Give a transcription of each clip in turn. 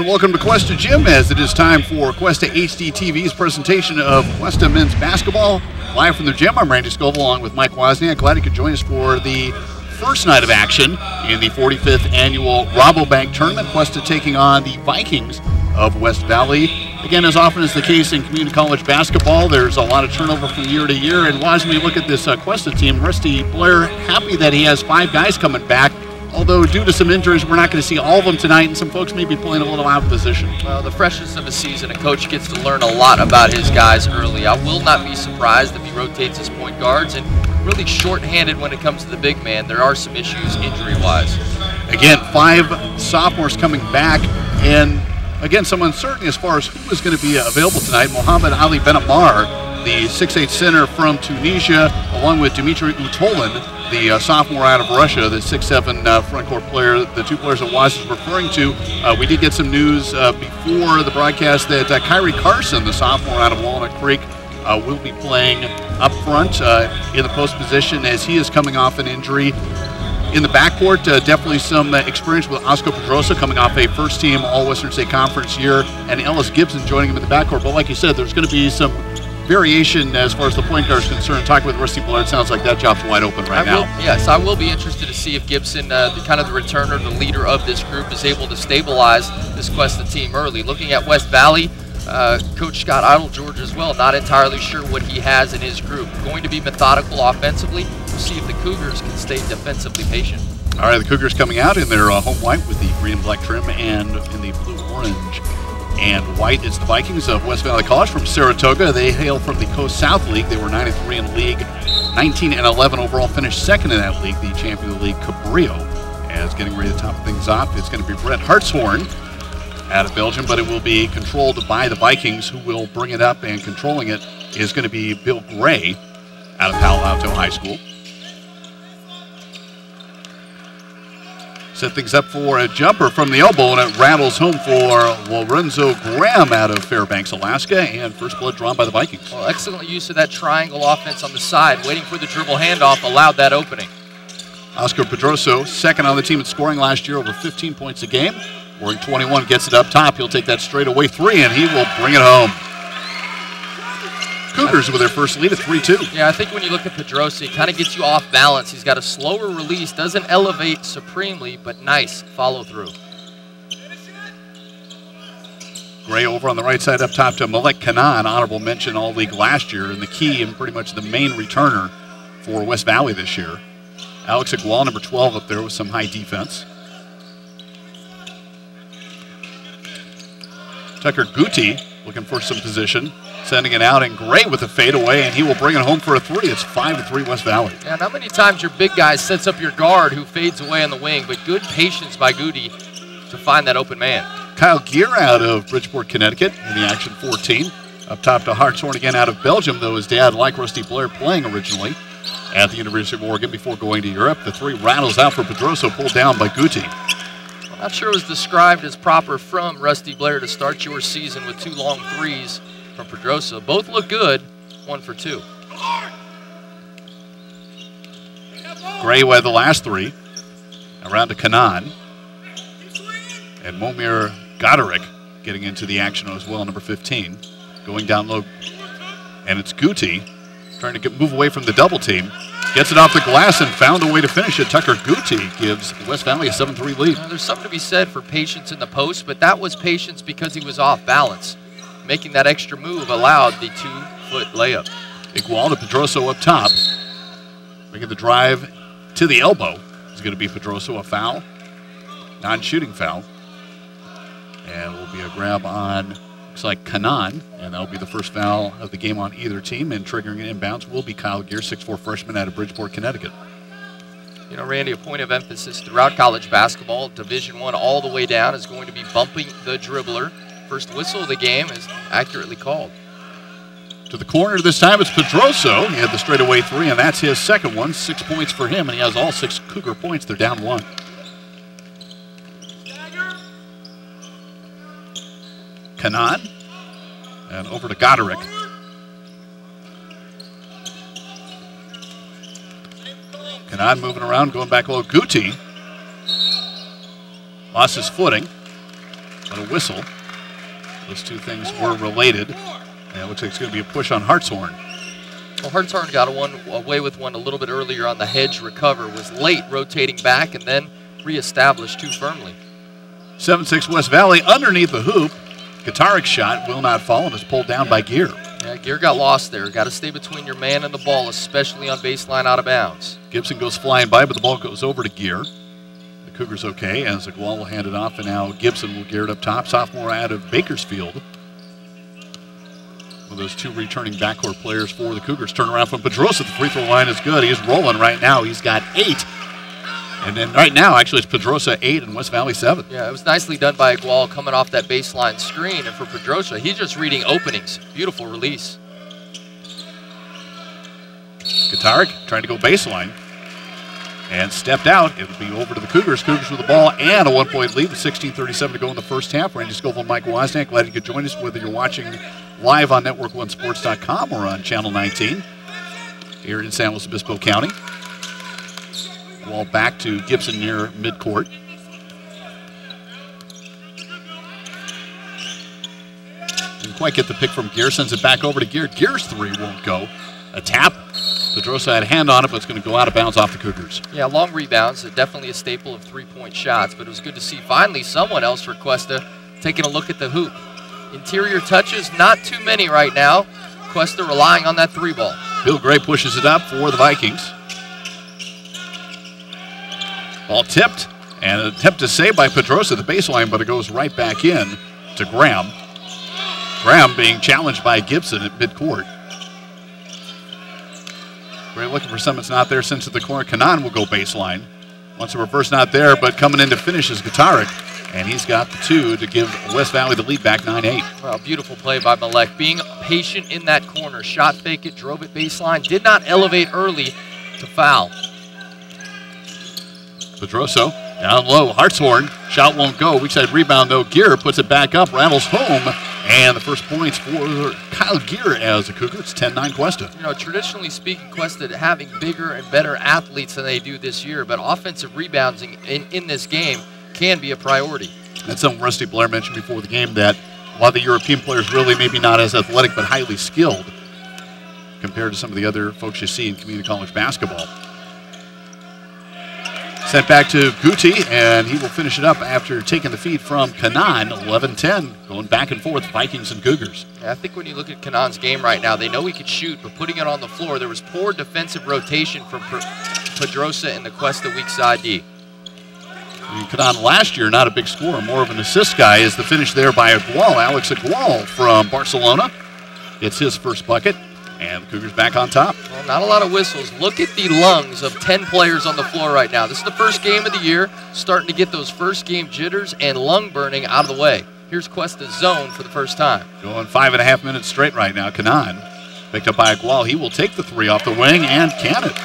And welcome to Questa Gym, as it is time for Questa HD TV's presentation of Questa men's basketball. Live from the gym, I'm Randy Scovil along with Mike Wozniak. Glad you could join us for the first night of action in the 45th annual Rabbobank tournament. Questa taking on the Vikings of West Valley. Again, as often is the case in community college basketball, there's a lot of turnover from year to year. And Woz, when you look at this Questa team, Rusty Blair happy that he has 5 guys coming back. Although due to some injuries, we're not going to see all of them tonight, and some folks may be playing a little out of position. Well, the freshness of a season, a coach gets to learn a lot about his guys early. I will not be surprised if he rotates his point guards, and really short-handed when it comes to the big man. There are some issues injury-wise. Again, 5 sophomores coming back, and again, some uncertainty as far as who is going to be available tonight. Mohamed Ali Benamar, the 6'8" center from Tunisia, along with Dimitri Utolin, the sophomore out of Russia, the 6'7" front court player, the 2 players that Woz is referring to. We did get some news before the broadcast that Kyrie Carson, the sophomore out of Walnut Creek, will be playing up front in the post position as he is coming off an injury. In the backcourt, definitely some experience with Oscar Pedrosa coming off a first-team All-Western State Conference year, and Ellis Gibson joining him in the backcourt. But like you said, there's going to be some variation as far as the point guard is concerned. Talking with Rusty Blair, it sounds like that job's wide open right now. Yes, I will be interested to see if Gibson, the returner, the leader of this group, is able to stabilize this Questa team early. Looking at West Valley, Coach Scott Idle-George as well, not entirely sure what he has in his group. Going to be methodical offensively. We'll see if the Cougars can stay defensively patient. All right, the Cougars coming out in their home white with the green and black trim, and in the blue-orange and white is the Vikings of West Valley College from Saratoga. They hail from the Coast South League. They were 9-3 in the league, 19-11 overall, finished second in that league. The champion of the league, Cabrillo, as getting ready to top things off. It's going to be Brett Hartshorn out of Belgium, but it will be controlled by the Vikings, who will bring it up, and controlling it is going to be Bill Gray out of Palo Alto High School. Set things up for a jumper from the elbow, and it rattles home for Lorenzo Graham out of Fairbanks, Alaska, and first blood drawn by the Vikings. Well, excellent use of that triangle offense on the side, waiting for the dribble handoff, allowed that opening. Oscar Pedroso, second on the team in scoring last year, over 15 points a game. Scoring 21, gets it up top. He'll take that straightaway 3, and he will bring it home. Cougars with their first lead at 3-2. Yeah, I think when you look at Pedrosa, he kind of gets you off balance. He's got a slower release, doesn't elevate supremely, but nice follow-through. Gray over on the right side up top to Malek Kanan, honorable mention all-league last year, and the key and pretty much the main returner for West Valley this year. Alex Igual, number 12 up there with some high defense. Tucker Guti looking for some position, sending it out, and Gray with a fadeaway, and he will bring it home for a 3. It's 5-3 West Valley. Yeah, not many times your big guy sets up your guard who fades away on the wing, but good patience by Guti to find that open man. Kyle Gear out of Bridgeport, Connecticut in the action 14. Up top to Hartshorn again out of Belgium, though his dad, like Rusty Blair, playing originally at the University of Oregon before going to Europe. The 3 rattles out for Pedroso, pulled down by Guti. Not sure it was described as proper from Rusty Blair to start your season with 2 long threes from Pedrosa. Both look good, 1 for 2. Gray with the last 3. Around to Kanan. And Momir Goderic getting into the action as well, number 15. Going down low. And it's Guti trying to move away from the double team. Gets it off the glass and found a way to finish it. Tucker Guti gives West Valley a 7-3 lead. There's something to be said for patience in the post, but that was patience because he was off balance. Making that extra move allowed the 2-foot layup. Igual to Pedroso up top. Making the drive to the elbow. Is going to be Pedroso, a foul. Non-shooting foul. And will be a grab on, looks like Kanan, and that'll be the first foul of the game on either team, and triggering an inbounds will be Kyle Gear, 6'4" freshman out of Bridgeport, Connecticut. You know, Randy, a point of emphasis throughout college basketball, Division I all the way down, is going to be bumping the dribbler. First whistle of the game is accurately called. To the corner this time, it's Pedroso. He had the straightaway 3, and that's his second one. 6 points for him, and he has all 6 Cougar points. They're down 1. Kanan, and over to Goderic. Kanan moving around, going back low. Guti lost his footing. but a whistle. Those two things were related. And it looks like it's going to be a push on Hartshorn. Well, Hartshorn got away with one a little bit earlier on the hedge recover, was late rotating back and then reestablished too firmly. 7-6 West Valley underneath the hoop. Guitaric's shot will not fall and is pulled down by Gear. Yeah, Gear got lost there. Got to stay between your man and the ball, especially on baseline out of bounds. Gibson goes flying by, but the ball goes over to Gear. The Cougars okay, as Agual will hand it off, and now Gibson will gear it up top. Sophomore out of Bakersfield. One of those two returning backcourt players for the Cougars. Turn around from Pedrosa. The free throw line is good. He's rolling right now. He's got 8. And then right now, actually, it's Pedrosa 8 and West Valley 7. Yeah, it was nicely done by Agual coming off that baseline screen. And for Pedrosa, he's just reading openings. Beautiful release. Guitaric trying to go baseline. And stepped out. It'll be over to the Cougars. Cougars with the ball and a 1-point lead with 16:37 to go in the first half. Randy Scovil and Mike Wozniak. Glad you could join us, whether you're watching live on Network1Sports.com or on Channel 19 here in San Luis Obispo County. Ball back to Gibson near midcourt. Didn't quite get the pick from Gear. Sends it back over to Gear. Gear's three won't go. A tap. Pedrosa had a hand on it, but it's going to go out of bounds off the Cougars. Yeah, long rebounds. Definitely a staple of three-point shots, but it was good to see finally someone else for Questa taking a look at the hoop. Interior touches, not too many right now. Questa relying on that three ball. Bill Gray pushes it up for the Vikings. Ball tipped, and an attempt to save by Pedrosa at the baseline, but it goes right back in to Graham. Graham being challenged by Gibson at midcourt. Gray looking for something that's not there, sends it to the corner. Kanan will go baseline. Once a reverse not there, but coming in to finish is Guitaric, and he's got the 2 to give West Valley the lead back 9-8. Well, beautiful play by Malek. Being patient in that corner, shot fake it, drove it baseline, did not elevate early to foul. Pedrosa down low. Hartshorn. Shot won't go. Weak side rebound, though. Gear puts it back up. Rattles home. And the first points for Kyle Gear as a Cougar. It's 10-9 Questa. You know, traditionally speaking, Questa having bigger and better athletes than they do this year, but offensive rebounding in this game can be a priority. That's something Rusty Blair mentioned before the game, that a lot of the European players really maybe not as athletic but highly skilled compared to some of the other folks you see in community college basketball. Sent back to Guti, and he will finish it up after taking the feed from Kanan. 11-10, going back and forth, Vikings and Cougars. Yeah, I think when you look at Kanan's game right now, they know he could shoot, but putting it on the floor, there was poor defensive rotation from Pedrosa and the Questa weak side D. Kanan last year, not a big scorer, more of an assist guy, is the finish there by Agual. Alex Agual from Barcelona gets his first bucket. And the Cougars back on top. Well, not a lot of whistles. Look at the lungs of 10 players on the floor right now. This is the first game of the year, starting to get those first game jitters and lung burning out of the way. Here's Questa's zone for the first time. Going 5.5 minutes straight right now. Kanan picked up by Agual. He will take the 3 off the wing and can it.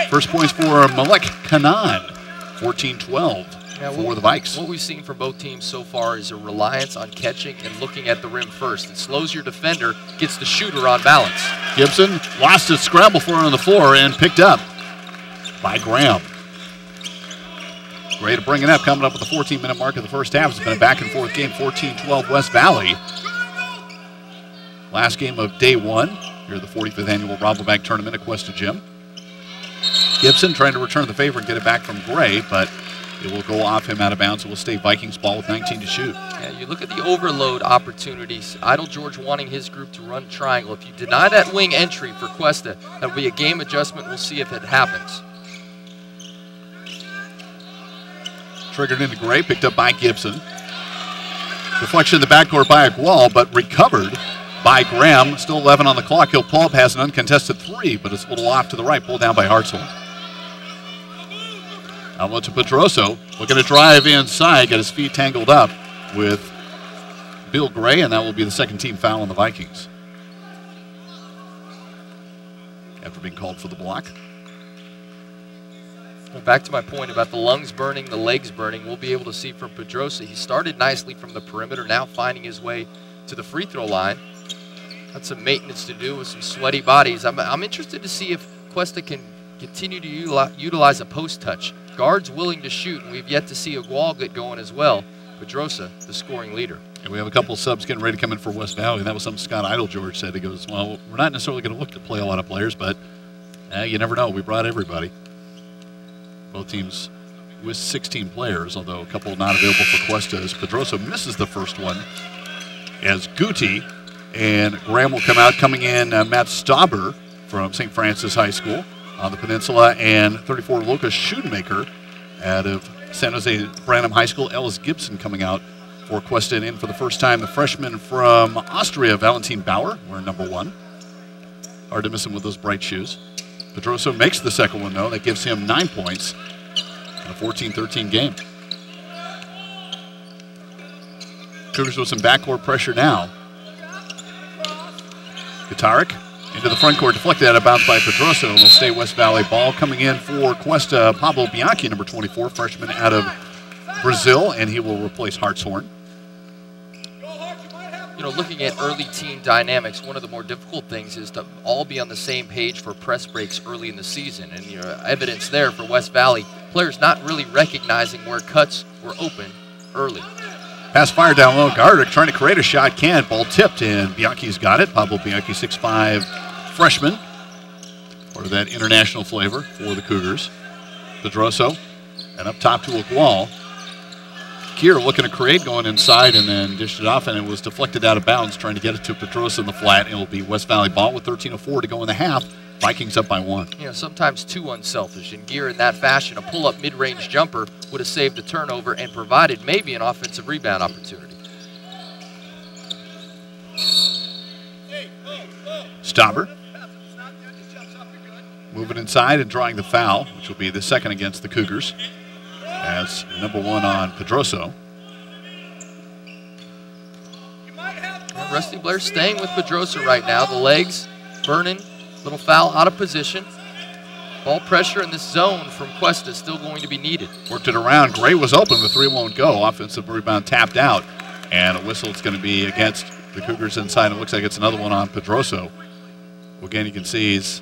First points for Malek Kanan. 14-12 for the Vikes. What we've seen from both teams so far is a reliance on catching and looking at the rim first. It slows your defender, gets the shooter on balance. Gibson lost his scramble for it on the floor and picked up by Graham. Gray to bring it up, coming up with the 14-minute mark of the first half. It's been a back-and-forth game, 14-12 West Valley. Last game of day 1 here at the 45th annual Rabbobank tournament at Questa Gym. Gibson trying to return the favor and get it back from Gray, but it will go off him out of bounds. It will stay Vikings ball with 19 to shoot. Yeah, you look at the overload opportunities. Idle George wanting his group to run triangle. If you deny that wing entry for Questa, that'll be a game adjustment. We'll see if it happens. Triggered into Gray, picked up by Gibson. Deflection in the backcourt by Agual, but recovered by Graham. Still 11 on the clock. He'll pull up, has an uncontested 3, but it's a little off to the right, pulled down by Hartshorn. Outlet to Pedrosa, looking to drive inside, got his feet tangled up with Bill Gray, and that will be the second team foul on the Vikings. After being called for the block. Well, back to my point about the lungs burning, the legs burning, we'll be able to see from Pedrosa. He started nicely from the perimeter, now finding his way to the free throw line. That's some maintenance to do with some sweaty bodies. I'm interested to see if Questa can continue to utilize a post touch. Guards willing to shoot, and we've yet to see Agual get going as well. Pedrosa, the scoring leader. And we have a couple of subs getting ready to come in for West Valley. And that was something Scott Idle-George said. He goes, well, we're not necessarily going to look to play a lot of players, but you never know. We brought everybody. Both teams with 16 players, although a couple not available for Questa as Pedrosa misses the first one. As Guti and Graham will come out. Coming in, Matt Stauber from St. Francis High School on the peninsula, and 34 Lucas Schoonmaker out of San Jose Branham High School. Ellis Gibson coming out for Questa, and in for the first time, the freshman from Austria, Valentin Bauer, wearing number 1. Hard to miss him with those bright shoes. Pedrosa makes the second one, though. That gives him 9 points in a 14-13 game. Cougars with some backcourt pressure now. Katarik into the front court, deflected out of bounds by Pedrosa, and will stay West Valley ball. Coming in for Questa, Pablo Bianchi, number 24, freshman out of Brazil, and he will replace Hartshorn. You know, looking at early team dynamics, one of the more difficult things is to all be on the same page for press breaks early in the season. And evidence there for West Valley, players not really recognizing where cuts were open early. Pass fire down low. Gardick trying to create a shot. Can't. Ball tipped, and Bianchi's got it. Pablo Bianchi, 6'5", freshman. Part of that international flavor for the Cougars. Pedroso, and up top to Agual. Kier looking to create, going inside, and then dished it off, and it was deflected out of bounds, trying to get it to Pedrosa in the flat. It will be West Valley ball with 13:04 to go in the half. Vikings up by 1. You know, sometimes too unselfish. And Gear in that fashion, a pull-up mid-range jumper would have saved a turnover and provided maybe an offensive rebound opportunity. Stauber moving inside and drawing the foul, which will be the second against the Cougars. As number 1 on Pedroso. Rusty Blair staying with Pedrosa right now. The legs burning, little foul out of position. Ball pressure in this zone from Questa is still going to be needed. Worked it around. Gray was open. The 3 won't go. Offensive rebound tapped out. And a whistle is going to be against the Cougars inside. It looks like it's another one on Pedroso. Again, you can see he's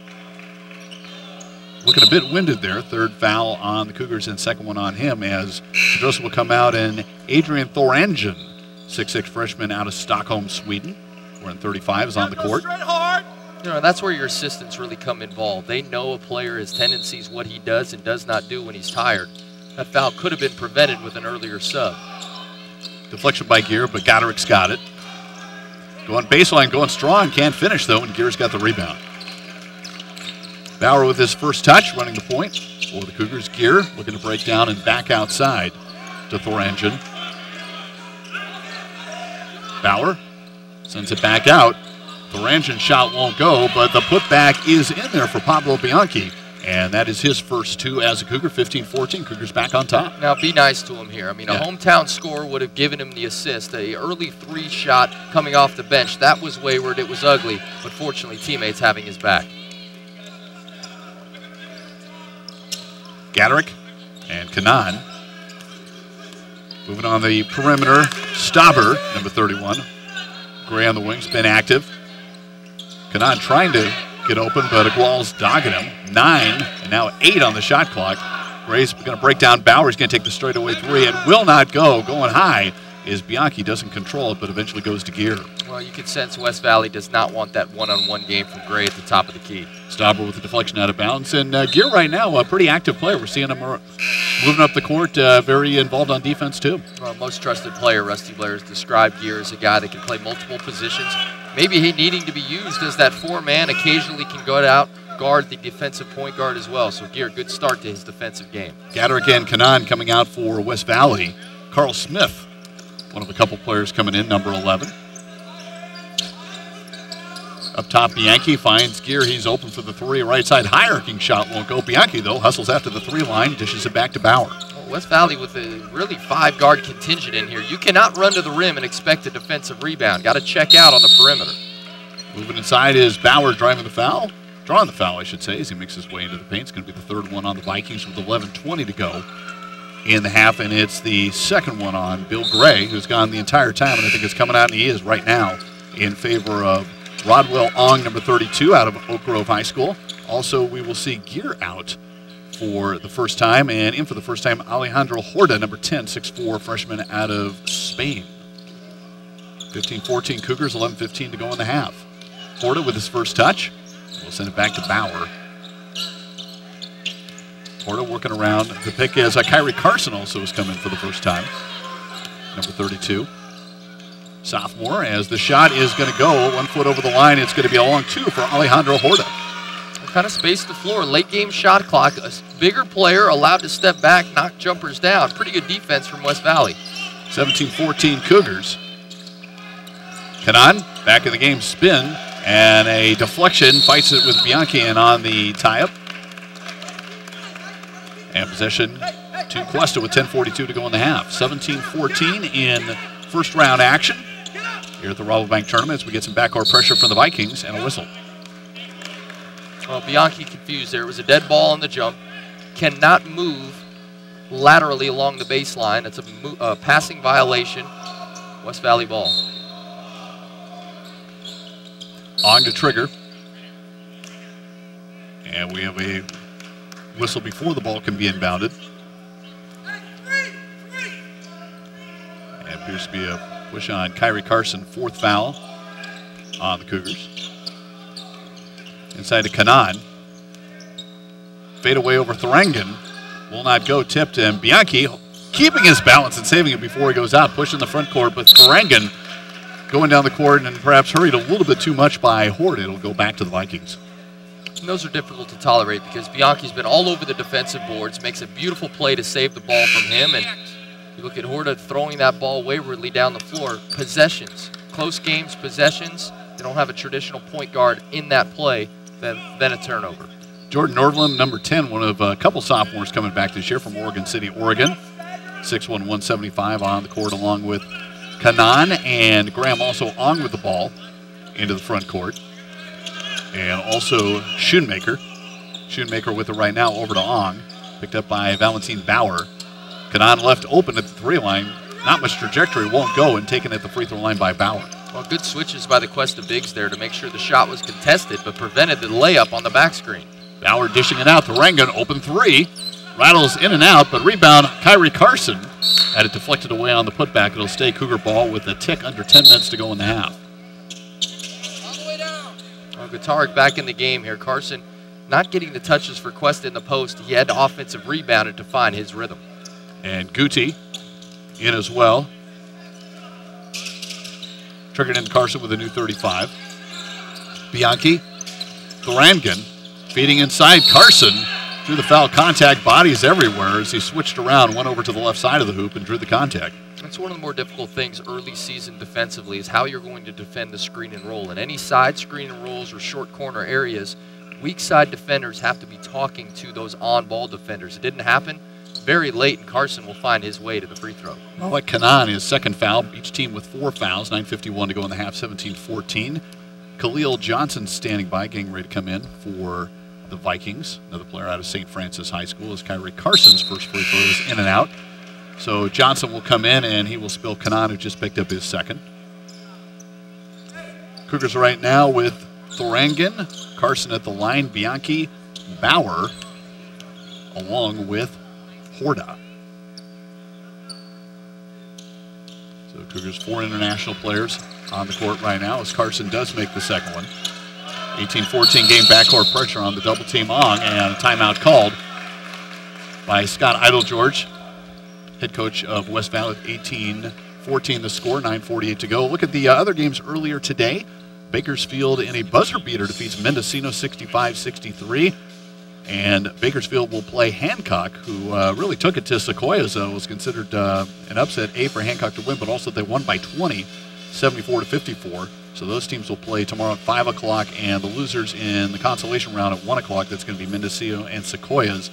looking a bit winded there. 3rd foul on the Cougars and 2nd one on him, as Pedrosa will come out, and Adrian Thorangen, 6'6" freshman out of Stockholm, Sweden, wearing 35, is on the court. You know, that's where your assistants really come involved. They know a player, his tendencies, what he does and does not do when he's tired. That foul could have been prevented with an earlier sub. Deflection by Gear, but Goderick's got it. Going baseline, going strong, can't finish though, and Gear's got the rebound. Bauer with his first touch, running the point for the Cougars. Gear looking to break down and back outside to Thorangen. Bauer sends it back out. Thorangen's shot won't go, but the putback is in there for Pablo Bianchi. And that is his first 2 as a Cougar, 15-14. Cougars back on top. Now, be nice to him here. I mean, a hometown score would have given him the assist. An early 3 shot coming off the bench. That was wayward. It was ugly. But fortunately, teammates having his back. Gaderick and Kanan. Moving on the perimeter, Stauber, number 31. Gray on the wings, been active. Kanan trying to get open, but Agual's dogging him. 9, and now 8 on the shot clock. Gray's going to break down Bauer. He's going to take the straightaway 3. It will not go. Going high is Bianchi. Doesn't control it, but eventually goes to Gear. Well, you can sense West Valley does not want that one-on-one game from Gray at the top of the key. Stauber with the deflection out of bounds. And Gear right now, a pretty active player. We're seeing him moving up the court, very involved on defense too. Well, most trusted player, Rusty Blair has described Gear as a guy that can play multiple positions. Maybe he needing to be used as that 4-man, occasionally can go out, guard the defensive point guard as well. So Gear, good start to his defensive game. Gaderick and Kanan coming out for West Valley. Carl Smith, one of a couple players coming in, number 11. Up top, Bianchi finds Gear. He's open for the 3. Right side, high-arcing shot won't go. Bianchi, though, hustles after the 3 line, dishes it back to Bauer. Well, West Valley with a really 5-guard contingent in here. You cannot run to the rim and expect a defensive rebound. Got to check out on the perimeter. Moving inside is Bauer driving the foul. Drawing the foul, I should say, as he makes his way into the paint. It's going to be the 3rd one on the Vikings with 11:20 to go in the half, and it's the 2nd one on Bill Gray, who's gone the entire time, and I think it's coming out, and he is right now, in favor of Rodwell Ong, number 32, out of Oak Grove High School. Also, we will see Gear out for the first time. And in for the first time, Alejandro Horta, number 10, 6'4", freshman out of Spain. 15-14 Cougars, 11:15 to go in the half. Horta with his first touch. We'll send it back to Bauer. Horta working around the pick as Kyrie Carson also has come in for the first time. Number 32. Sophomore, as the shot is going to go 1 foot over the line. It's going to be a long 2 for Alejandro Horta. Kind of spaced the floor. Late game shot clock. A bigger player allowed to step back, knock jumpers down. Pretty good defense from West Valley. 17-14 Cougars. Kanan back in the game, spin, and a deflection. Fights it with Bianchi and on the tie-up. And possession to Questa with 10:42 to go in the half. 17-14 in first round action here at the Rabbobank tournament as we get some backcourt pressure from the Vikings and a whistle. Well, Bianchi confused there. It was a dead ball on the jump. Cannot move laterally along the baseline. It's a passing violation. West Valley ball. On to trigger. And we have a whistle before the ball can be inbounded. And appears to be a push on Kyrie Carson, 4th foul on the Cougars. Inside to Kanan. Fade away over Thurangan. Will not go, tipped, and Bianchi keeping his balance and saving it before he goes out, pushing the front court, but Thurangan going down the court and perhaps hurried a little bit too much by Horta. It'll go back to the Vikings. And those are difficult to tolerate because Bianchi's been all over the defensive boards, makes a beautiful play to save the ball from him, and you look at Horta throwing that ball waywardly down the floor. Possessions, close games, possessions. They don't have a traditional point guard in that play, then a turnover. Jordan Norvlin, number 10, one of a couple sophomores coming back this year from Oregon City, Oregon. 6'1", 175 on the court along with Kanan, and Graham also on with the ball into the front court. And also Schoonmaker. Schoonmaker with it right now over to Ong. Picked up by Valentin Bauer. Kanan left open at the 3 line. Not much trajectory, won't go, and taken at the free throw line by Bauer. Well, good switches by the Questa bigs there to make sure the shot was contested, but prevented the layup on the back screen. Bauer dishing it out. Thurangan, open 3. Rattles in and out, but rebound, Kyrie Carson had it deflected away on the putback. It'll stay Cougar ball with a tick under 10 minutes to go in the half. Well, Guitaric back in the game here. Carson not getting the touches for Questa in the post. He had offensive rebounded to find his rhythm. And Guti in as well. Triggered in Carson with a new 35. Bianchi, Thurangan feeding inside. Carson drew the foul contact, bodies everywhere as he switched around, went over to the left side of the hoop and drew the contact. That's one of the more difficult things early season defensively is how you're going to defend the screen and roll. In any side screen and rolls or short corner areas, weak side defenders have to be talking to those on-ball defenders. It didn't happen. Very late, and Carson will find his way to the free throw. Well, Kanan, his second foul, each team with 4 fouls, 9:51 to go in the half, 17-14. Khalil Johnson standing by, getting ready to come in for the Vikings. Another player out of St. Francis High School as Kyrie Carson's first free throw is in and out. So Johnson will come in, and he will spill Kanan, who just picked up his second. Cougars right now with Thurangan, Carson at the line, Bianchi, Bauer, along with Horta. So Cougars 4 international players on the court right now as Carson does make the second one. 18-14 game backcourt pressure on the double team Ong, and a timeout called by Scott Idle-George, head coach of West Valley. 18-14 the score, 9:48 to go. Look at the other games earlier today. Bakersfield in a buzzer beater defeats Mendocino 65-63. And Bakersfield will play Hancock, who really took it to Sequoias. Was considered an upset for Hancock to win, but also they won by 20, 74-54. So those teams will play tomorrow at 5 o'clock, and the losers in the consolation round at 1 o'clock. That's going to be Mendocino and Sequoias.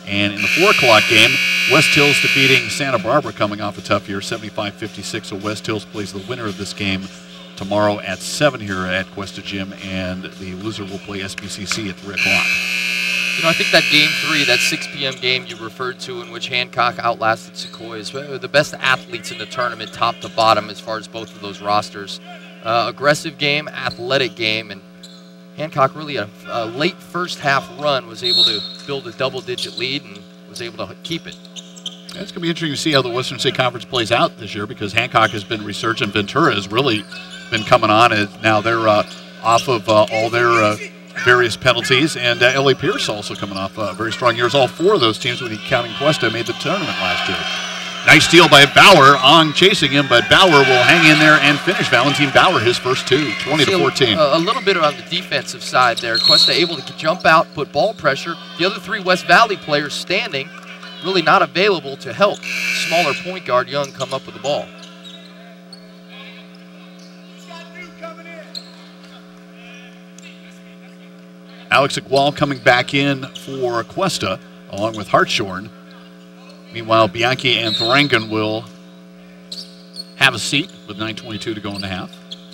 And in the 4 o'clock game, West Hills defeating Santa Barbara, coming off a tough year, 75-56. So West Hills plays the winner of this game tomorrow at 7 here at Questa Gym, and the loser will play SBCC at 3 o'clock. You know, I think that Game 3, that 6 p.m. game you referred to in which Hancock outlasted Sequoias, the best athletes in the tournament, top to bottom, as far as both of those rosters. Aggressive game, athletic game, and Hancock really a late first half run was able to build a double-digit lead and was able to keep it. It's going to be interesting to see how the Western State Conference plays out this year because Hancock has been resurgent. Ventura has really been coming on, and now they're off of all their various penalties, and L.A. Pierce also coming off very strong years. All four of those teams, when you counting Questa, made the tournament last year. Nice steal by Bauer. Ong chasing him, but Bauer will hang in there and finish. Valentin Bauer, his first two, 20-14. A little bit on the defensive side there. Questa able to jump out, put ball pressure. The other three West Valley players standing, really not available to help smaller point guard Young come up with the ball. Alex Igual coming back in for Questa, along with Hartshorn. Meanwhile, Bianchi and Thurangan will have a seat with 9:22 to go in the half.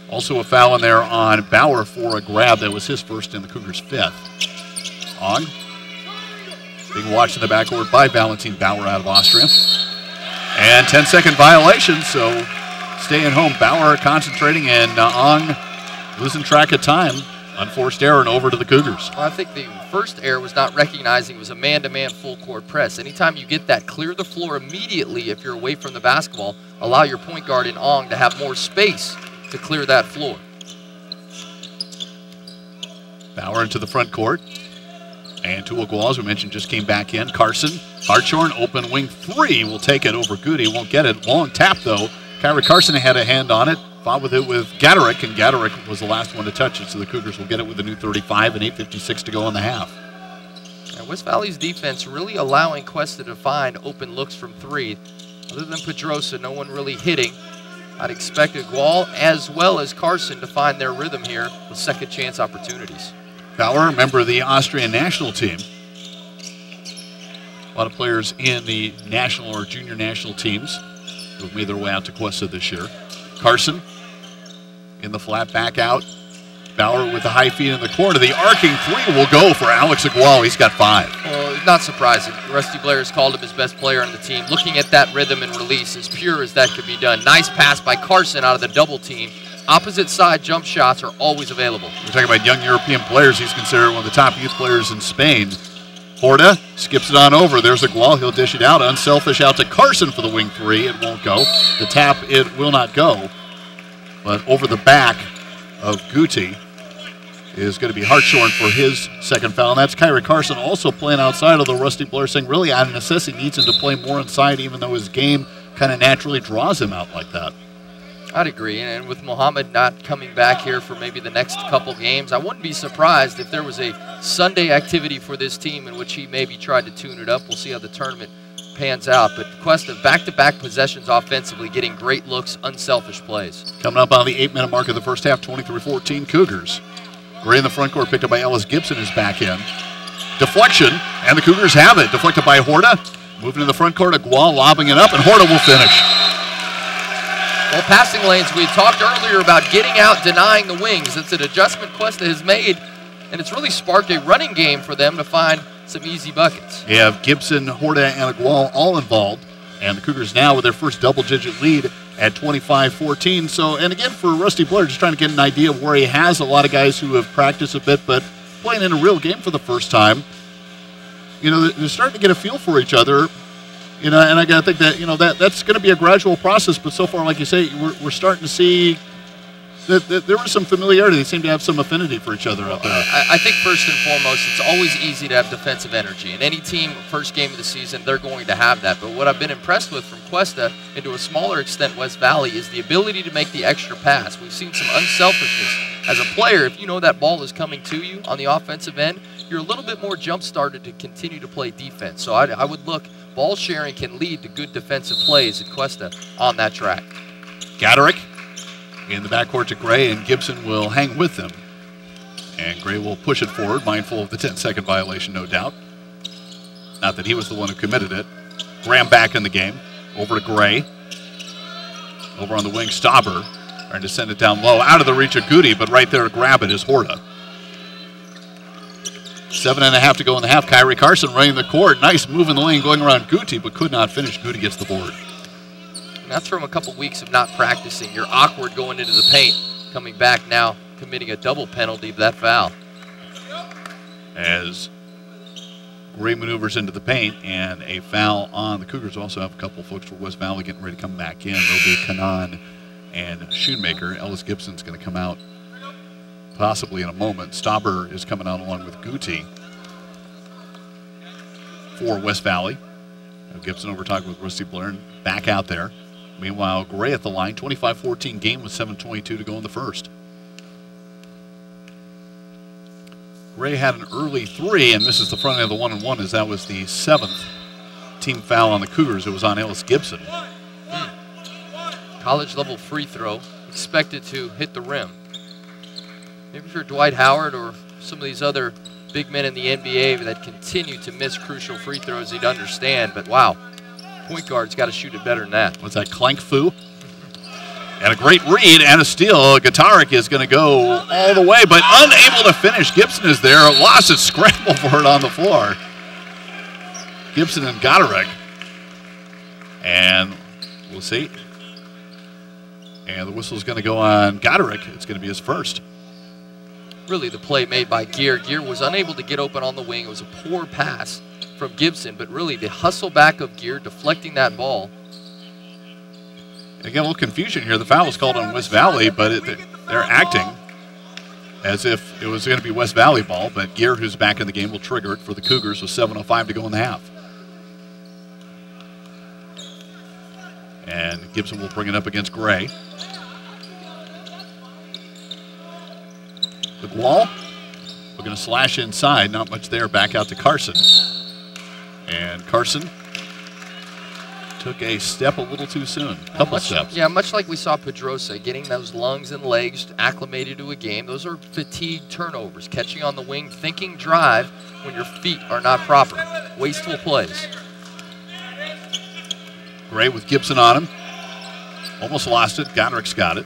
Also a foul in there on Bauer for a grab. That was his first and the Cougars' fifth. On. Being watched in the backcourt by Valentin Bauer out of Austria. And 10-second violation, so staying home. Bauer concentrating and Ong losing track of time. Unforced error and over to the Cougars. Well, I think the first error was not recognizing it was a man-to-man full-court press. Anytime you get that, clear the floor immediately if you're away from the basketball. Allow your point guard in Ong to have more space to clear that floor. Bauer into the front court. And Tuagual, as we mentioned, just came back in. Carson, Hartshorn, open wing three. Will take it over Goody. Won't get it. Long tap, though. Kyrie Carson had a hand on it. Fought with it with Gaderick, and Gaderick was the last one to touch it, so the Cougars will get it with a new 35 and 8:56 to go in the half. And West Valley's defense really allowing Questa to find open looks from three. Other than Pedrosa, no one really hitting. I'd expect Igual as well as Carson to find their rhythm here with second chance opportunities. Bauer, member of the Austrian national team. A lot of players in the national or junior national teams who have made their way out to Questa this year. Carson in the flat back out. Bauer with the high feet in the corner. The arcing three will go for Alex Igual. He's got 5. Well, not surprising. Rusty Blair has called him his best player on the team. Looking at that rhythm and release, as pure as that could be done. Nice pass by Carson out of the double team. Opposite side jump shots are always available. We're talking about young European players. He's considered one of the top youth players in Spain. Horta skips it on over. There's Igual. He'll dish it out. Unselfish out to Carson for the wing three. It won't go. The tap, it will not go. But over the back of Guti is going to be Hartshorn for his second foul. And that's Kyrie Carson also playing outside, although Rusty Blair saying really out of necessity needs him to play more inside, even though his game kind of naturally draws him out like that. I'd agree, and with Muhammad not coming back here for maybe the next couple games, I wouldn't be surprised if there was a Sunday activity for this team in which he maybe tried to tune it up. We'll see how the tournament pans out, but Questa back-to-back possessions offensively, getting great looks, unselfish plays. Coming up on the 8-minute mark of the first half, 23-14 Cougars. Gray in the front court, picked up by Ellis Gibson, is back in. Deflection, and the Cougars have it. Deflected by Horta. Moving to the front court, Igual lobbing it up, and Horta will finish. Well, passing lanes, we talked earlier about getting out, denying the wings. It's an adjustment Questa has made, and it's really sparked a running game for them to find some easy buckets. You have Gibson, Horta, and Igual all involved, and the Cougars now with their first double-digit lead at 25-14. So, and again, for Rusty Blair, just trying to get an idea of where he has a lot of guys who have practiced a bit, but playing in a real game for the first time. You know, they're starting to get a feel for each other. You know, and I got to think that, you know, that's going to be a gradual process, but so far, like you say, we're starting to see that there was some familiarity. They seem to have some affinity for each other out there. I think first and foremost, it's always easy to have defensive energy. And any team, first game of the season, they're going to have that. But what I've been impressed with from Questa, and to a smaller extent West Valley, is the ability to make the extra pass. We've seen some unselfishness. As a player, if you know that ball is coming to you on the offensive end, you're a little bit more jump-started to continue to play defense. So I would look, ball sharing can lead to good defensive plays at Questa on that track. Gaderick in the backcourt to Gray, and Gibson will hang with them. And Gray will push it forward, mindful of the 10-second violation, no doubt. Not that he was the one who committed it. Graham back in the game. Over to Gray. Over on the wing, Stauber trying to send it down low. Out of the reach of Goody, but right there to grab it is Horta. 7.5 to go in the half. Kyrie Carson running the court. Nice move in the lane going around Guti, but could not finish. Guti gets the board. And that's from a couple weeks of not practicing. You're awkward going into the paint, coming back now, committing a double penalty for that foul. as Gray maneuvers into the paint, and a foul on the Cougars. Also have a couple folks for West Valley getting ready to come back in. There'll be Kanan and Shoemaker. Ellis Gibson's going to come out possibly in a moment. Stauber is coming out along with Guti for West Valley. Gibson over talking with Rusty Blair and back out there. Meanwhile, Gray at the line, 25-14 game with 7:22 to go in the first. Gray had an early three and misses the front end of the 1-and-1 as that was the 7th team foul on the Cougars. It was on Ellis Gibson. College level free throw, expected to hit the rim. Maybe if you're Dwight Howard or some of these other big men in the NBA that continue to miss crucial free throws, you'd understand, but wow, point guard's got to shoot it better than that. What's that, Clank Fu? And a great read and a steal. Gatarik is going to go all the way, but unable to finish. Gibson is there, lost it, scramble for it on the floor. Gibson and Gatarik. And we'll see. And the whistle's going to go on Gatarik. It's going to be his first. Really the play made by Gear. Gear was unable to get open on the wing. It was a poor pass from Gibson, but really the hustle back of Gear, deflecting that ball. Again, a little confusion here. The foul was called on West Valley, but they're acting as if it was going to be West Valley ball, but Gear, who's back in the game, will trigger it for the Cougars with 7:05 to go in the half. And Gibson will bring it up against Gray. The wall, we're going to slash inside. Not much there. Back out to Carson. And Carson took a step a little too soon. Couple steps. Yeah, much like we saw Pedrosa, getting those lungs and legs acclimated to a game. Those are fatigue turnovers. Catching on the wing, thinking drive when your feet are not proper. Wasteful plays. Gray with Gibson on him. Almost lost it. Godrick's got it.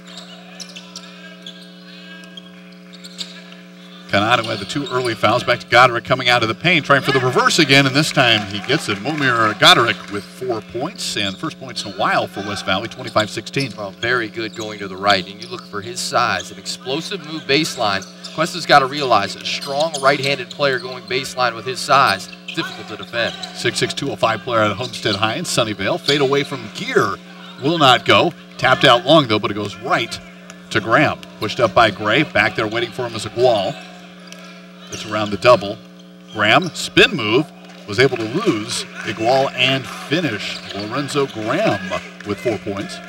Kanata had the two early fouls. Back to Godric coming out of the paint, trying for the reverse again, and this time he gets it. Momir Godric with 4 points, and first points in a while for West Valley, 25-16. Well, very good going to the right, and you look for his size, an explosive move baseline. Questa's got to realize a strong right-handed player going baseline with his size, difficult to defend. 6'6", 205 player out of Homestead High in Sunnyvale. Fade away from Gear, will not go. Tapped out long though, but it goes right to Graham. Pushed up by Gray, back there waiting for him is Igual. It's around the double. Graham, spin move, was able to lose Igual and finish. Lorenzo Graham with 4 points.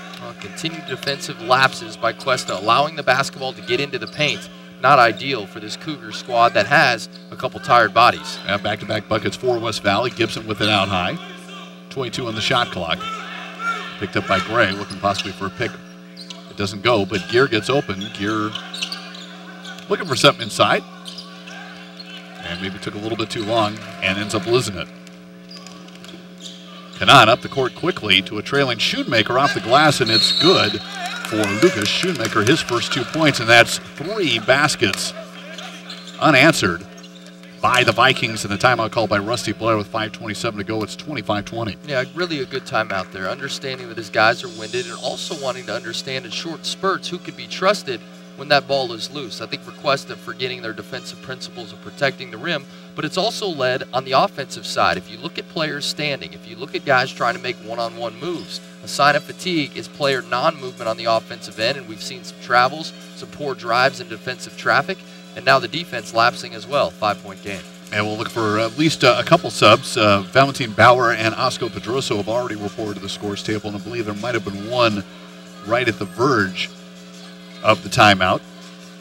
Continued defensive lapses by Questa, allowing the basketball to get into the paint. Not ideal for this Cougar squad that has a couple tired bodies. Yeah, back-to-back buckets for West Valley. Gibson with it out high. 22 on the shot clock. Picked up by Gray, looking possibly for a pick. It doesn't go, but Gear gets open. Gear looking for something inside. And maybe took a little bit too long and ends up losing it. Kanan up the court quickly to a trailing Shoemaker off the glass, and it's good for Lucas Shoemaker, his first 2 points, and that's 3 baskets unanswered by the Vikings, and the timeout called by Rusty Blair with 5:27 to go. It's 25-20. Yeah, really a good timeout there, understanding that his guys are winded and also wanting to understand in short spurts who could be trusted when that ball is loose. I think for Questa forgetting their defensive principles of protecting the rim, but it's also led on the offensive side. If you look at players standing, if you look at guys trying to make one-on-one moves, a sign of fatigue is player non-movement on the offensive end, and we've seen some travels, some poor drives in defensive traffic, and now the defense lapsing as well. 5-point game. And we'll look for at least a couple subs. Valentin Bauer and Oscar Pedroso have already reported the scores table, and I believe there might have been one right at the verge of the timeout.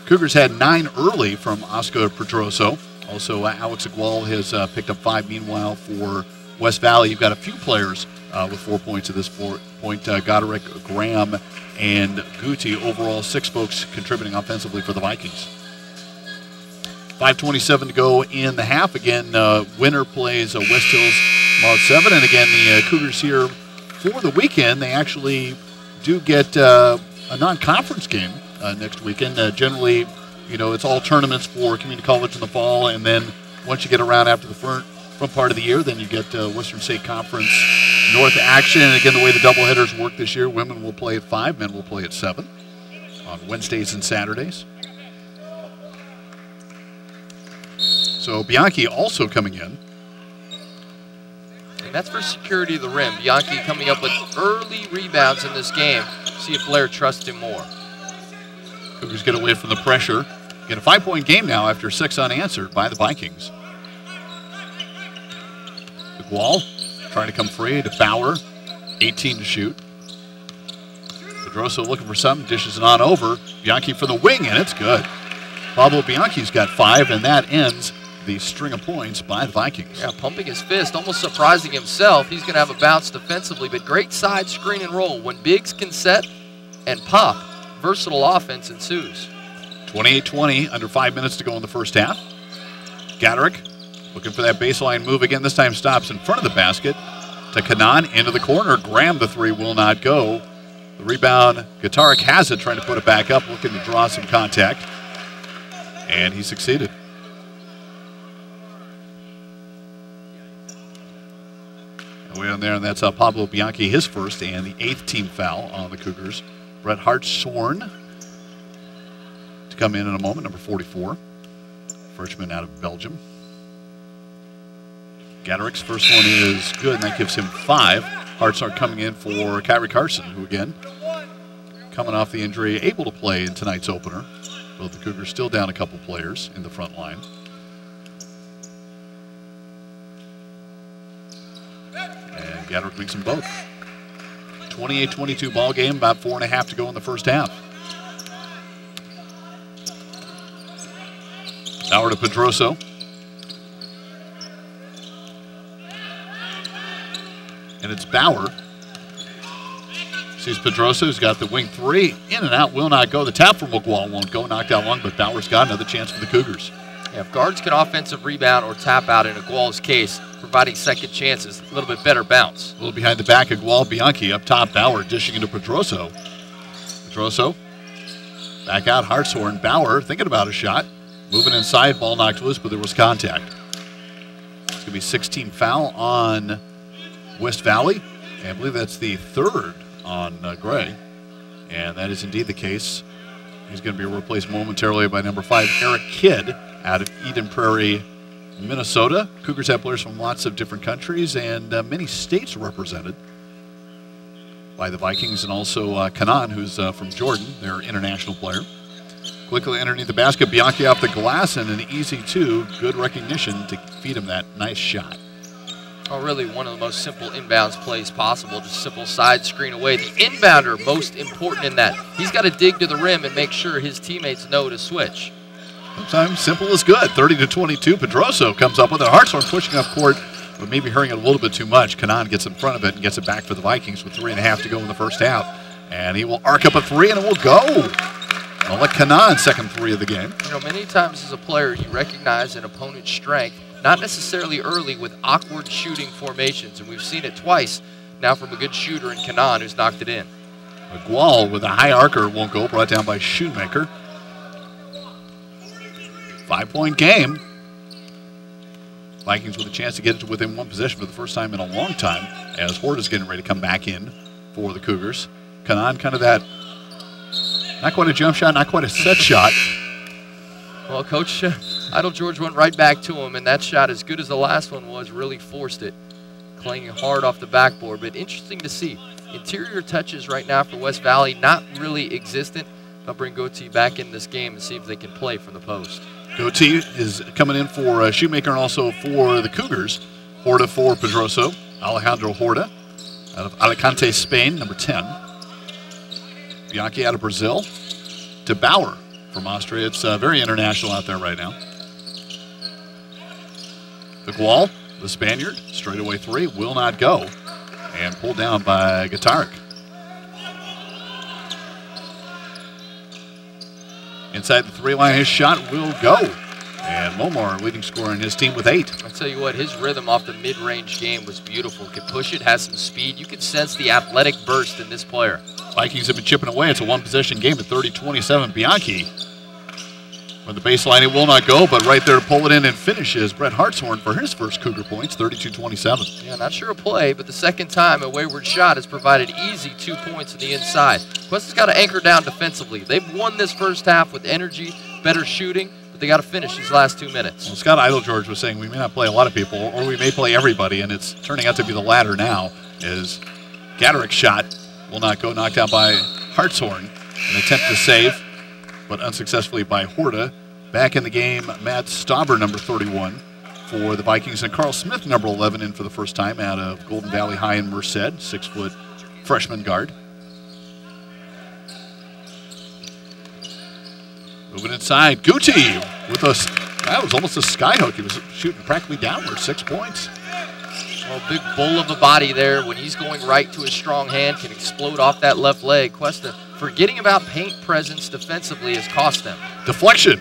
Cougars had 9 early from Oscar Pedroso. Also, Alex Igual has picked up 5. Meanwhile, for West Valley, you've got a few players with 4 points at this point. Goderick, Graham, and Guti. Overall, 6 folks contributing offensively for the Vikings. 5:27 to go in the half. Again, winner plays West Hills Mod 7. And again, the Cougars here for the weekend, they actually do get a non-conference game next weekend. Generally, you know, it's all tournaments for community college in the fall, and then once you get around after the front part of the year, then you get Western State Conference North action. And again, the way the doubleheaders work this year, women will play at 5, men will play at 7 on Wednesdays and Saturdays. So Bianchi also coming in. And that's for security of the rim. Bianchi coming up with early rebounds in this game. See if Blair trusts him more. Cougars get away from the pressure. Get a 5-point game now after 6 unanswered by the Vikings. Wall trying to come free to Bauer. 18 to shoot. Pedroso looking for something, dishes it on over. Bianchi for the wing, and it's good. Pablo Bianchi's got 5, and that ends the string of points by the Vikings. Yeah, pumping his fist, almost surprising himself. He's going to have a bounce defensively, but great side screen and roll. When bigs can set and pop, versatile offense ensues. 28-20, under 5 minutes to go in the first half. Gaderick looking for that baseline move again. This time stops in front of the basket to Kanan into the corner. Graham, the three will not go. The rebound, Gaderick has it, trying to put it back up, looking to draw some contact. And he succeeded. Away on there, and that's Pablo Bianchi, his first and the 8th team foul on the Cougars. Brett Hartshorn to come in a moment, number 44. Freshman out of Belgium. Gaderick's first one is good, and that gives him 5. Hartshorn coming in for Kyrie Carson, who again, coming off the injury, able to play in tonight's opener. Both the Cougars still down a couple players in the front line. And Gaderick makes them both. 28-22 ball game, about 4.5 to go in the first half. Bauer to Pedroso. And it's Bauer. Sees Pedroso, who's got the wing 3. In and out, will not go. The tap from McGuall won't go. Knocked out long, but Bauer's got another chance for the Cougars. Yeah, if guards can offensive rebound or tap out in Agual's case, providing second chances, a little bit better bounce. A little behind the back, Agual, Bianchi. Up top, Bauer dishing into Pedroso. Pedroso back out, Hartshorn. Bauer thinking about a shot. Moving inside, ball knocked loose, but there was contact. It's going to be 16 foul on West Valley. And I believe that's the 3rd on Gray. And that is indeed the case. He's going to be replaced momentarily by number 5, Eric Kidd, out of Eden Prairie, Minnesota. Cougars have players from lots of different countries and many states represented by the Vikings, and also Kanan, who's from Jordan, their international player. Quickly underneath the basket, Bianchi off the glass, and an easy 2. Good recognition to feed him that nice shot. Oh, really one of the most simple inbounds plays possible, just simple side screen away. The inbounder, most important in that. He's got to dig to the rim and make sure his teammates know to switch. Sometimes simple is good. 30-22, Pedroso comes up with it. Hartshorn pushing up court, but maybe hurrying it a little bit too much. Kanan gets in front of it and gets it back for the Vikings with 3.5 to go in the first half. And he will arc up a 3, and it will go. I'll let Kanan second 3 of the game. You know, many times as a player, you recognize an opponent's strength, not necessarily early with awkward shooting formations, and we've seen it twice now from a good shooter in Kanan who's knocked it in. McGuall with a high arcer won't go, brought down by Shoemaker. 5-point game. Vikings with a chance to get it within one possession for the first time in a long time, as Horta's getting ready to come back in for the Cougars. Kanan, kind of that, not quite a jump shot, not quite a set shot. Well, Coach Idle George went right back to him, and that shot, as good as the last one was, really forced it, clanging hard off the backboard. But interesting to see. Interior touches right now for West Valley, not really existent. I'll bring Goatee back in this game and see if they can play from the post. Goatee is coming in for Shoemaker and also for the Cougars. Horta for Pedroso. Alejandro Horta out of Alicante, Spain, number 10. Bianchi out of Brazil to Bauer from Austria. It's very international out there right now. Agual, the Spaniard, straightaway 3, will not go. And pulled down by Gaderick. Inside the 3-line, his shot will go. And Momar, leading scorer in his team with 8. I'll tell you what, his rhythm off the mid-range game was beautiful. Could push it, has some speed. You could sense the athletic burst in this player. Vikings have been chipping away. It's a one-possession game at 30-27. Bianchi. From the baseline, it will not go, but right there to pull it in and finish is Brett Hartshorn for his first Cougar points, 32-27. Yeah, not sure a play, but the second time a wayward shot has provided easy 2 points on the inside. Questa's got to anchor down defensively. They've won this first half with energy, better shooting. but they got to finish these last 2 minutes. Well, Scott Idle-George was saying we may not play a lot of people, or we may play everybody, and it's turning out to be the latter now, as Gaderick's shot will not go, knocked out by Hartshorn. An attempt to save, but unsuccessfully by Horta. Back in the game, Matt Stauber, number 31, for the Vikings, and Carl Smith, number 11, in for the first time out of Golden Valley High in Merced, 6-foot freshman guard. Moving inside, Guti with that was almost a skyhook. He was shooting practically downward, 6 points. Well, big bull of a body there. When he's going right to his strong hand, can explode off that left leg. Questa, forgetting about paint presence defensively, has cost them. Deflection.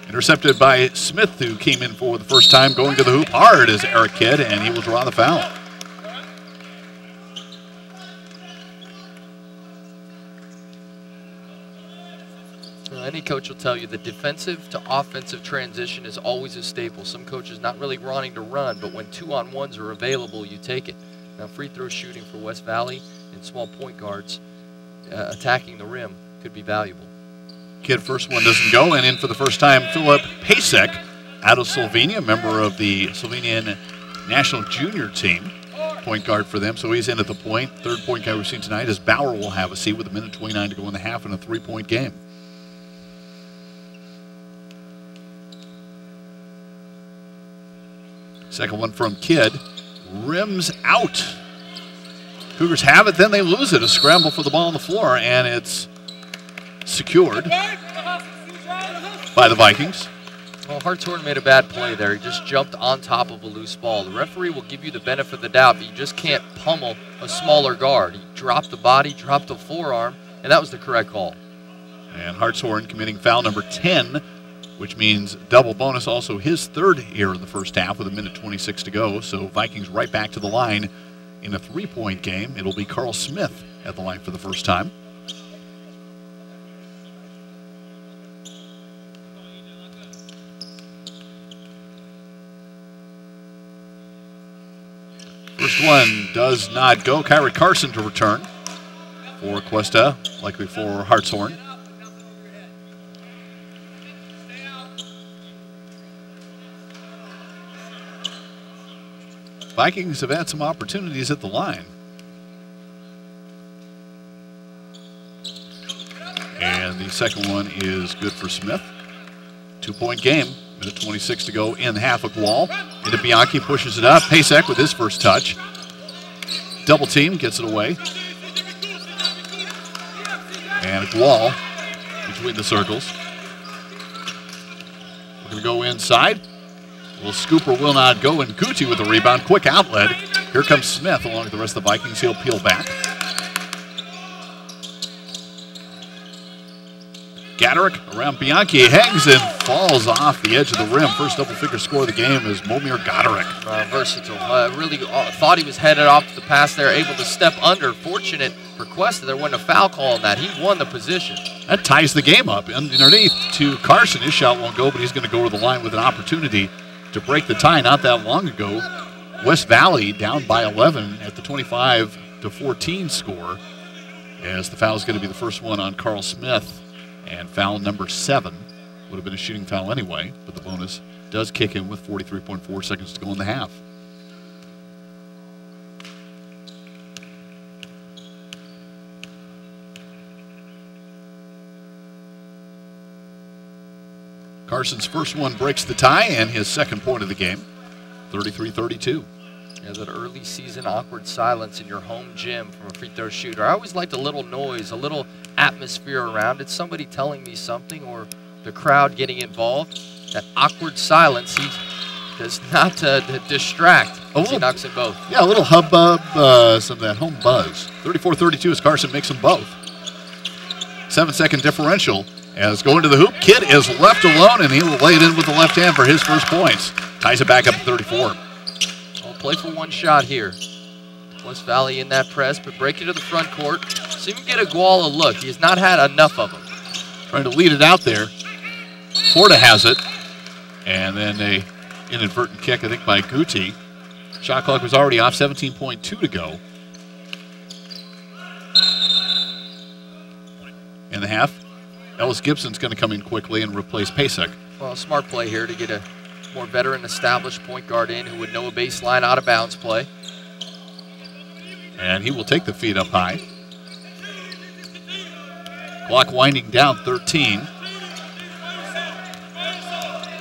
Intercepted by Smith, who came in for the first time, going to the hoop hard as Eric Kidd, and he will draw the foul. Well, any coach will tell you the defensive to offensive transition is always a staple. Some coaches not really wanting to run, but when 2-on-1s are available, you take it. Now, free throw shooting for West Valley and small point guards attacking the rim could be valuable. Kidd, first one doesn't go, and in for the first time, Philip Pasek out of Slovenia, member of the Slovenian national junior team, point guard for them. So he's in at the point. Third point guy we've seen tonight is Bauer will have a seat with 1:29 to go in the half in a 3-point game. Second one from Kidd, rims out. Cougars have it, then they lose it. A scramble for the ball on the floor, and it's secured by the Vikings. Well, Hartshorn made a bad play there. He just jumped on top of a loose ball. The referee will give you the benefit of the doubt, but you just can't pummel a smaller guard. He dropped the body, dropped the forearm, and that was the correct call. And Hartshorn committing foul number 10, which means double bonus, also his third here in the first half with 1:26 to go. So Vikings right back to the line in a 3-point game. It'll be Carl Smith at the line for the first time. First one does not go. Kyrie Carson to return for Questa, likely for Hartshorn. Vikings have had some opportunities at the line. And the second one is good for Smith. 2-point game. 1:26 to go in the half. Of Gual into Bianchi, pushes it up. Pasek with his first touch. Double team, gets it away. And Gual between the circles. We're going to go inside. Will scooper will not go, and Guti with the rebound. Quick outlet. Here comes Smith along with the rest of the Vikings. He'll peel back. Gaderick around Bianchi, hangs and falls off the edge of the rim. First double-figure score of the game is Momir Gaderick. Versatile. Really thought he was headed off to the pass there, able to step under. Fortunate for Questa, there wasn't a foul call on that. He won the position. That ties the game up. Underneath to Carson. His shot won't go, but he's going to go to the line with an opportunity to break the tie. Not that long ago, West Valley down by 11 at the 25-14 score, as the foul is going to be the first one on Carl Smith. And foul number 7 would have been a shooting foul anyway, but the bonus does kick in with 43.4 seconds to go in the half. Carson's first one breaks the tie, and his second point of the game, 33-32. Yeah, that early season awkward silence in your home gym from a free throw shooter. I always liked a little noise, a little atmosphere around it, somebody telling me something or the crowd getting involved. That awkward silence, he does not distract. He knocks in both. Yeah, a little hubbub, some of that home buzz. 34-32 as Carson makes them both. 7-second differential as going to the hoop. Kidd is left alone, and he will lay it in with the left hand for his first points. Ties it back up to 34. Play for one shot here. West Valley in that press, but break it to the front court. See if we can get a Gual a look. He has not had enough of them. Trying to lead it out there. Porta has it. And then an inadvertent kick, I think, by Guti. Shot clock was already off, 17.2 to go. In the half, Ellis Gibson's going to come in quickly and replace Pasek. Well, smart play here to get a more veteran established point guard in who would know a baseline out of bounds play. And he will take the feed up high. Clock winding down, 13.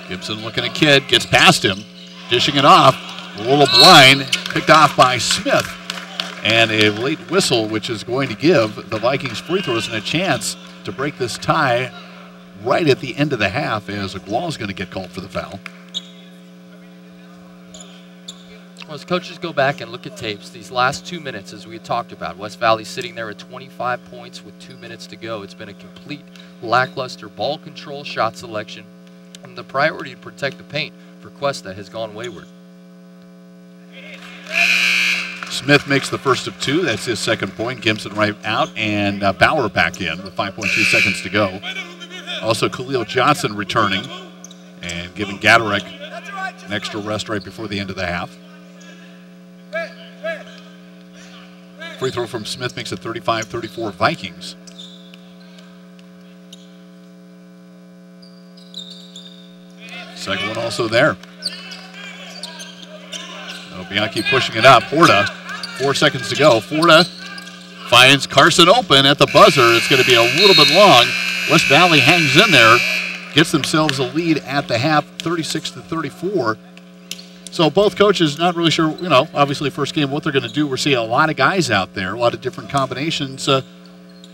Gibson looking at Kidd, gets past him, dishing it off. A little blind, picked off by Smith. And a late whistle, which is going to give the Vikings free throws and a chance to break this tie right at the end of the half, as Agual is going to get called for the foul. Well, as coaches go back and look at tapes, these last 2 minutes, as we had talked about, West Valley sitting there at 25 points with 2 minutes to go. It's been a complete lackluster ball control, shot selection, and the priority to protect the paint for Questa has gone wayward. Smith makes the first of two. That's his second point. Gibson right out, and Bauer back in with 5.2 seconds to go. Also, Khalil Johnson returning and giving Gadarek an extra rest right before the end of the half. Free throw from Smith makes it 35-34 Vikings. Second one also there. Bianchi pushing it up. Porta, 4 seconds to go. Porta finds Carson open at the buzzer. It's going to be a little bit long. West Valley hangs in there, gets themselves a lead at the half, 36-34. So both coaches not really sure, obviously first game, what they're going to do. We're seeing a lot of guys out there, a lot of different combinations.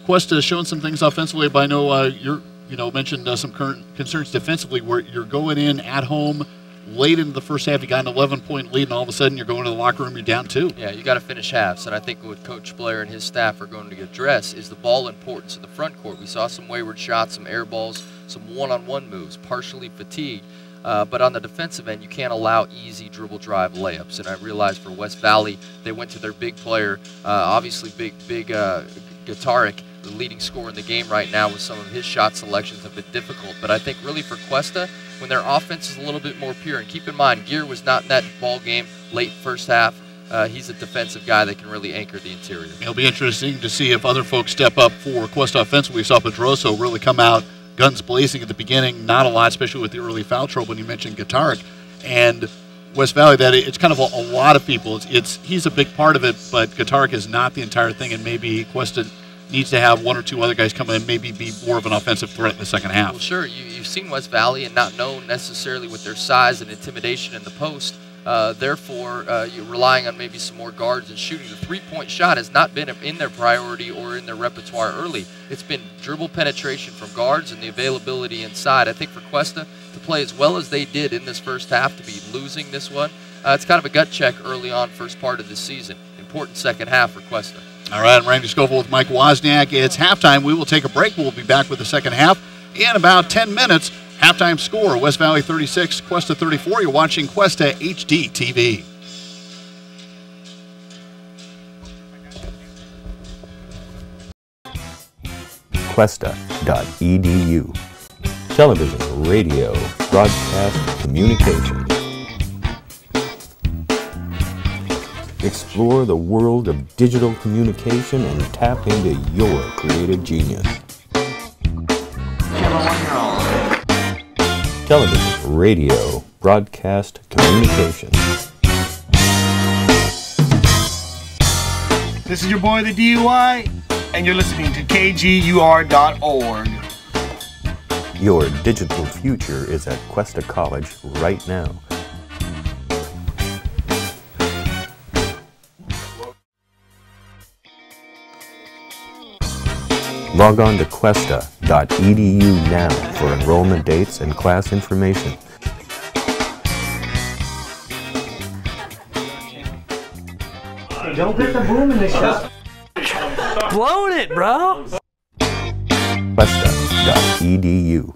Questa has shown some things offensively, but I know you're, mentioned some current concerns defensively where you're going in at home late into the first half. You got an 11-point lead, and all of a sudden you're going to the locker room, you're down 2. Yeah, you got to finish halves, and I think what Coach Blair and his staff are going to address is the ball importance of the front court. We saw some wayward shots, some air balls, some one-on-one moves, partially fatigued. But on the defensive end, you can't allow easy dribble drive layups. And I realized for West Valley, they went to their big player, obviously big Gatarek, the leading scorer in the game right now, with some of his shot selections have been difficult. But I think really for Questa, when their offense is a little bit more pure, and keep in mind, Gear was not in that ball game late first half. He's a defensive guy that can really anchor the interior. It'll be interesting to see if other folks step up for Questa offensively. We saw Pedroso really come out guns blazing at the beginning, not a lot, especially with the early foul trouble when you mentioned Gatarek. And West Valley, that it's kind of a lot of people. He's a big part of it, but Gatarek is not the entire thing, and maybe Questa needs to have 1 or 2 other guys come in and maybe be more of an offensive threat in the second half. Well, sure, you've seen West Valley and not known necessarily with their size and intimidation in the post. Therefore, you're relying on maybe some more guards and shooting. The three-point shot has not been in their priority or in their repertoire early. It's been dribble penetration from guards and the availability inside. I think for Questa to play as well as they did in this first half, to be losing this one, it's kind of a gut check early on, first part of the season. Important second half for Questa. All right, I'm Randy Scovil with Mike Wozniak. It's halftime. We will take a break. We'll be back with the second half in about 10 minutes. Halftime score, West Valley 36, Questa 34. You're watching Questa HD TV. Questa.edu. Television, radio, broadcast, communication. Explore the world of digital communication and tap into your creative genius. Television, radio, broadcast, communication. This is your boy, the DUI, and you're listening to KGUR.org. Your digital future is at Cuesta College right now. Log on to Questa.edu now for enrollment dates and class information. Don't get the boom in this shot. Blowing it, bro. Questa.edu.